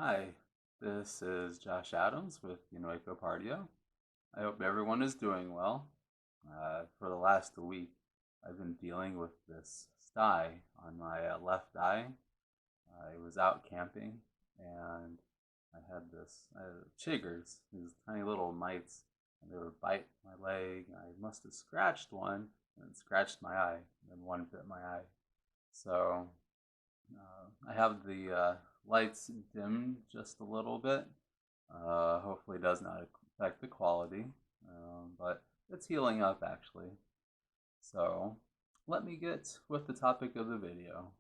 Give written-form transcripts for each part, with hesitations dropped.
Hi, this is Josh Adams with Unueco Partio. I hope everyone is doing well. For the last week, I've been dealing with this sty on my left eye. I was out camping and I had chiggers, these tiny little mites, and they would bite my leg. I must have scratched one and scratched my eye, and then one bit my eye. So I have the lights dimmed just a little bit. Hopefully it does not affect the quality, but it's healing up actually. So let me get with the topic of the video.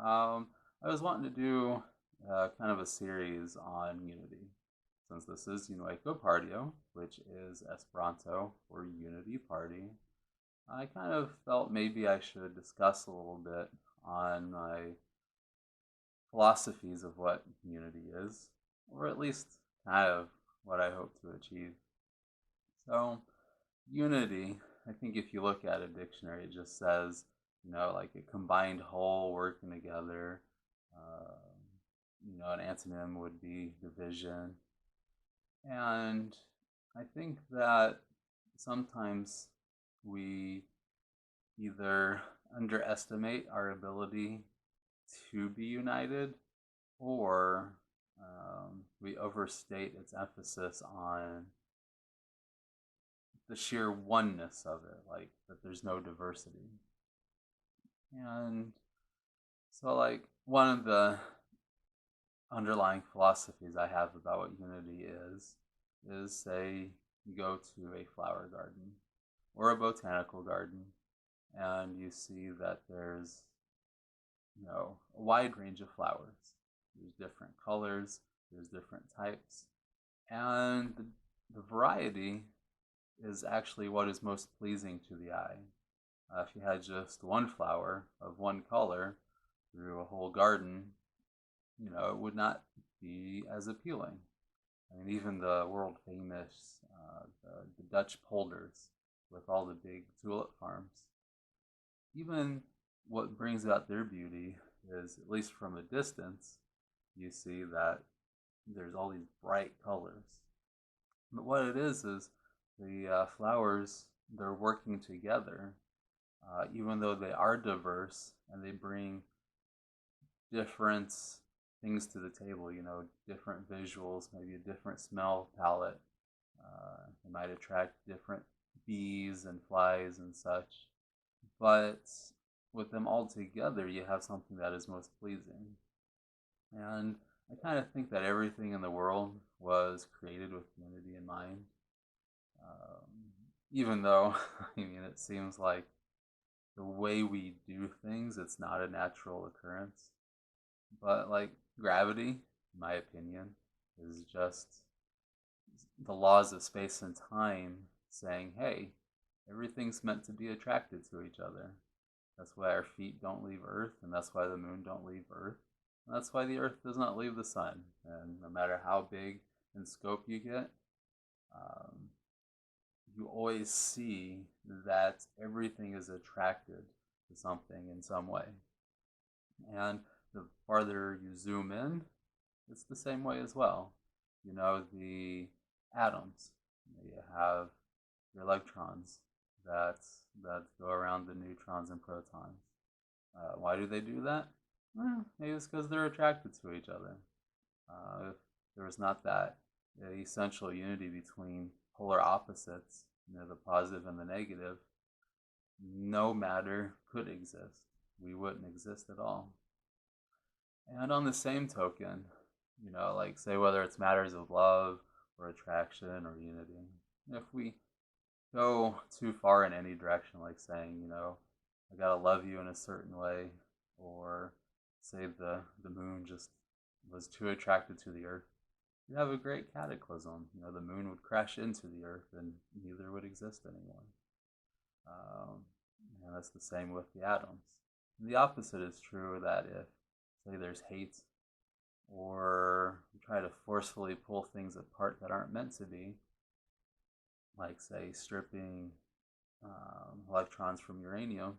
I was wanting to do kind of a series on unity, since this is Unueco Partio, which is Esperanto for Unity Party. I kind of felt maybe I should discuss a little bit on my philosophies of what unity is, or at least kind of what I hope to achieve. So, unity, I think if you look at a dictionary, it just says, like a combined whole working together. Uh, an antonym would be division. And I think that sometimes we either underestimate our ability to be united, or we overstate its emphasis on the sheer oneness of it, like that there's no diversity. And so, like, one of the underlying philosophies I have about what unity is say you go to a flower garden or a botanical garden and you see that there's a wide range of flowers. There's different colors, there's different types, and the variety is actually what is most pleasing to the eye. If you had just one flower of one color through a whole garden, it would not be as appealing. I mean, even the world famous the Dutch polders with all the big tulip farms, even what brings out their beauty is, at least from a distance, you see that there's all these bright colors. But what it is the flowers, they're working together, even though they are diverse and they bring different things to the table, different visuals, maybe a different smell palette. They might attract different bees and flies and such. But with them all together, you have something that is most pleasing. And I kind of think that everything in the world was created with unity in mind. Even though, it seems like the way we do things, it's not a natural occurrence. But, like, gravity, in my opinion, is just the laws of space and time saying, hey, everything's meant to be attracted to each other. That's why our feet don't leave Earth, and that's why the moon don't leave Earth. And that's why the Earth does not leave the sun. And no matter how big in scope you get, you always see that everything is attracted to something in some way. And the farther you zoom in, it's the same way as well. The atoms, you have your electrons that go around the neutrons and protons. Why do they do that? Well, maybe it's because they're attracted to each other. If there was not that essential unity between polar opposites, the positive and the negative, no matter could exist. We wouldn't exist at all. And on the same token, like, say whether it's matters of love or attraction or unity, if we go too far in any direction, like saying, I gotta love you in a certain way, or say the moon just was too attracted to the earth, you'd have a great cataclysm. The moon would crash into the earth and neither would exist anymore. And that's the same with the atoms. And the opposite is true, that if, say, there's hate, or we try to forcefully pull things apart that aren't meant to be, like, say, stripping electrons from uranium,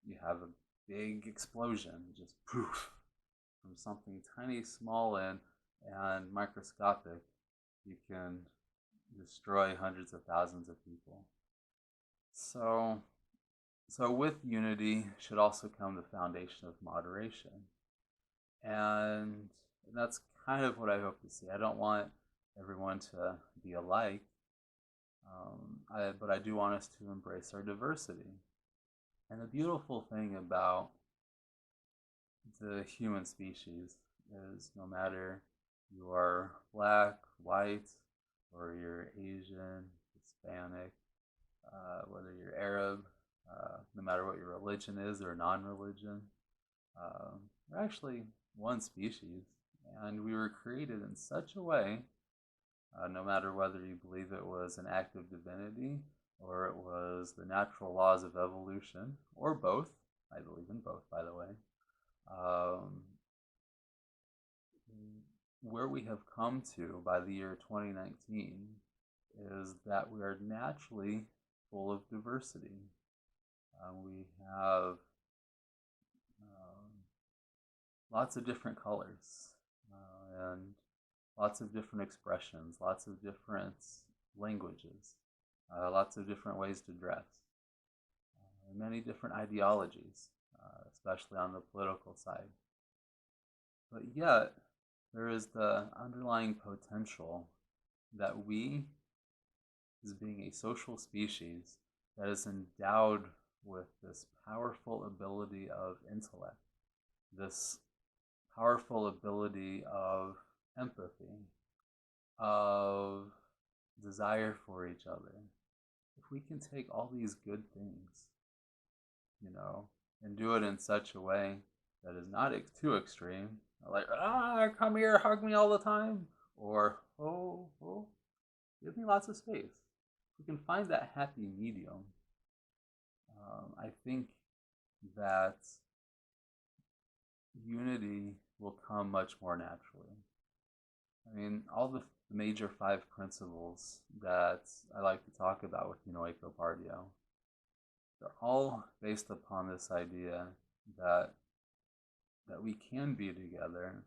you have a big explosion, just poof, from something tiny, small, and microscopic, you can destroy hundreds of thousands of people. So with unity should also come the foundation of moderation. And that's kind of what I hope to see. I don't want everyone to be alike, but I do want us to embrace our diversity. And the beautiful thing about the human species is no matter you are black, white, or you're Asian, Hispanic, whether you're Arab, no matter what your religion is or non-religion, we're actually one species, and we were created in such a way, no matter whether you believe it was an act of divinity or it was the natural laws of evolution, or both. I believe in both, by the way. Where we have come to by the year 2019 is that we are naturally full of diversity. We have lots of different colors and lots of different expressions, lots of different languages, lots of different ways to dress, many different ideologies, especially on the political side. But yet, there is the underlying potential that we, as being a social species that is endowed with this powerful ability of intellect, this powerful ability of empathy, of desire for each other. If we can take all these good things, and do it in such a way that is not too extreme, like, come here, hug me all the time, or, oh, give me lots of space. If we can find that happy medium, I think that unity will come much more naturally. I mean, all the major 5 principles that I like to talk about with Unueco Partio, they're all based upon this idea that we can be together,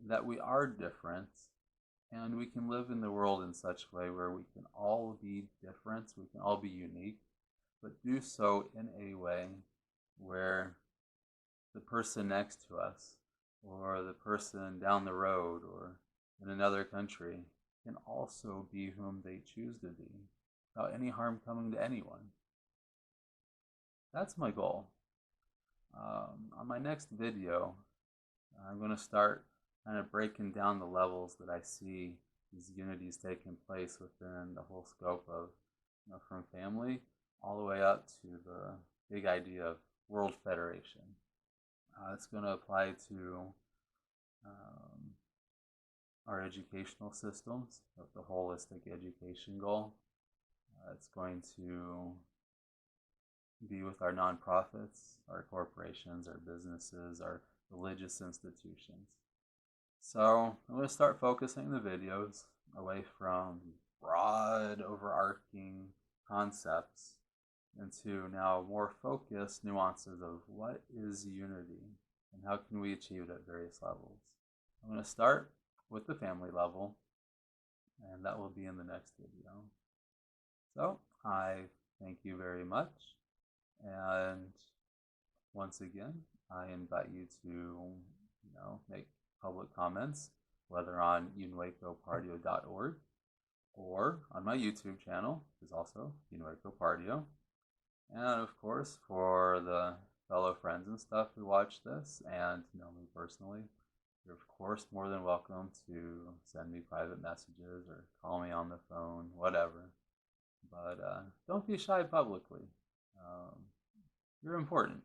that we are different, and we can live in the world in such a way where we can all be different, we can all be unique, but do so in a way where the person next to us, or the person down the road, or in another country, can also be whom they choose to be, without any harm coming to anyone. That's my goal. On my next video, I'm going to start kind of breaking down the levels that I see these unities taking place within the whole scope of, from family all the way up to the big idea of world federation. It's going to apply to our educational systems, of the holistic education goal. It's going to be with our nonprofits, our corporations, our businesses, our religious institutions. So I'm going to start focusing the videos away from broad, overarching concepts into now more focused nuances of what is unity and how can we achieve it at various levels. I'm going to start with the family level, and that will be in the next video. So I thank you very much, and once again, I invite you to make public comments, whether on unuecopartio.org or on my YouTube channel, which is also Unueco Partio. And of course, for the fellow friends and stuff who watch this and know me personally, you're of course more than welcome to send me private messages or call me on the phone, whatever. But don't be shy publicly. You're important.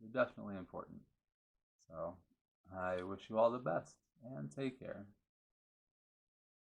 You're definitely important. So I wish you all the best and take care.